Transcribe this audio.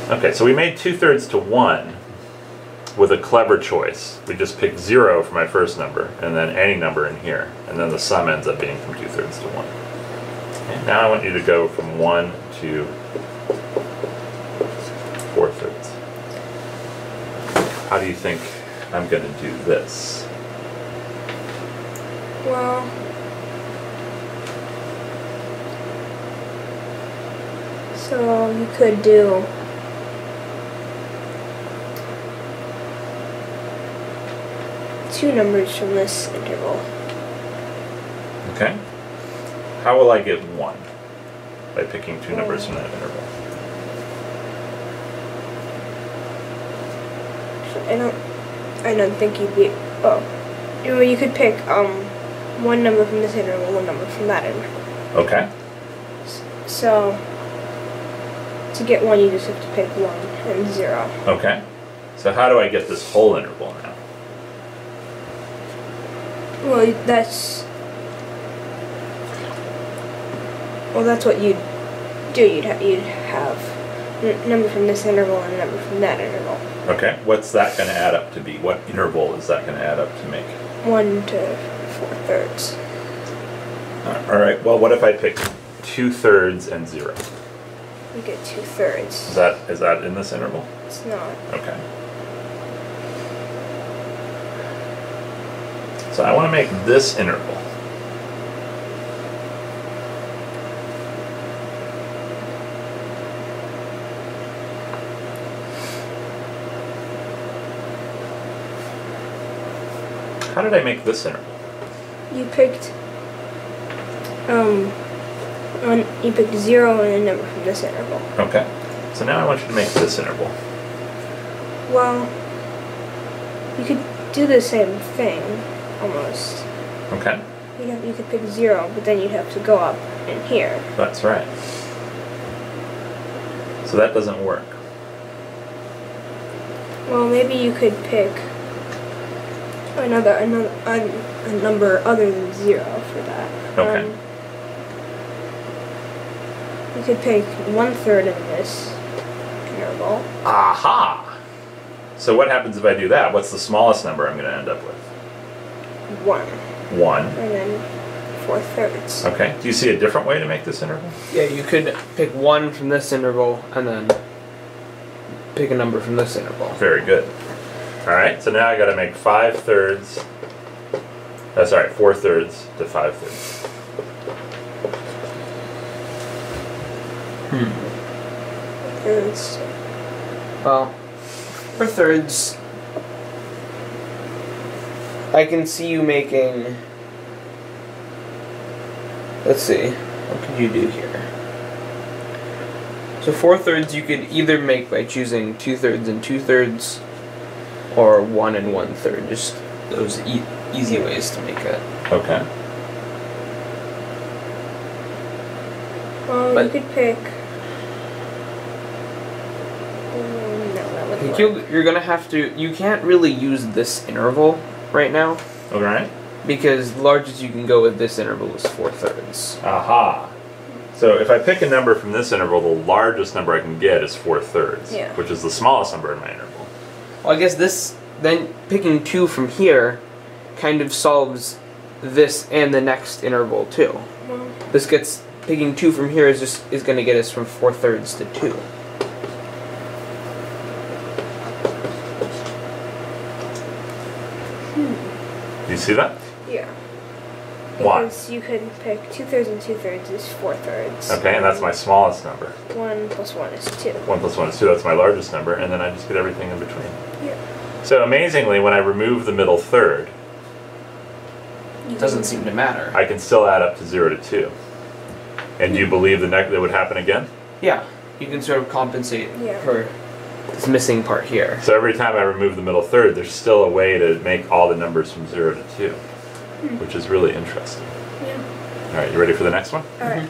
Okay, so we made 2/3 to 1 with a clever choice. We just picked 0 for my first number, and then any number in here, and then the sum ends up being from 2/3 to 1. Okay, now I want you to go from 1 to 4/3. How do you think I'm going to do this? Well, so you could do two numbers from this interval. Okay. How will I get 1? By picking two numbers from that interval. I don't think you'd be. Oh, you could pick one number from this interval, one number from that interval. Okay. So to get 1, you just have to pick 1 and 0. Okay. So how do I get this whole interval now? Well, that's what you'd do. You'd have a number from this interval and a number from that interval. Okay. What's that going to add up to be? What interval is that going to add up to make? 1 to 4/3. All right. Well, what if I pick 2/3 and 0? You get 2/3. Is that in this interval? It's not. Okay. So I want to make this interval. How did I make this interval? You picked 0 and a number from this interval. Okay. So now I want you to make this interval. Well, you could do the same thing, almost. Okay. You could pick 0, but then you'd have to go up in here. That's right. So that doesn't work. Well, maybe you could pick a number other than 0 for that. Okay. You could pick 1/3 in this interval. Aha! So what happens if I do that? What's the smallest number I'm going to end up with? 1. 1. And then 4/3. Okay. Do you see a different way to make this interval? Yeah, you could pick 1 from this interval and then pick a number from this interval. Very good. All right. So now I got to make 4/3 to 5/3. Well, 4/3. I can see you making. Let's see. What could you do here? So 4/3 you could either make by choosing 2/3 and 2/3, or 1 and 1/3. Just those easy ways to make it. Okay. Well, you could pick. I think you're gonna have to. You can't really use this interval right now. All right. Because the largest you can go with this interval is 4/3. Aha. So if I pick a number from this interval, the largest number I can get is 4/3, Yeah. which is the smallest number in my interval. Well, I guess then picking 2 from here kind of solves this and the next interval too. Well, Picking 2 from here is going to get us from 4/3 to 2. Do you see that? yeah. Why? Because you could pick 2/3 and 2/3 is 4/3. Okay, and that's my smallest number. 1 plus 1 is 2. 1 plus 1 is 2, that's my largest number, and then I just get everything in between. Yeah. So amazingly, when I remove the middle third, It doesn't seem to matter. I can still add up to 0 to 2. And do you believe that would happen again? Yeah, you can sort of compensate Yeah. for this missing part here. So every time I remove the middle third, there's still a way to make all the numbers from 0 to 2, which is really interesting. Yeah. All right, you ready for the next one? All right.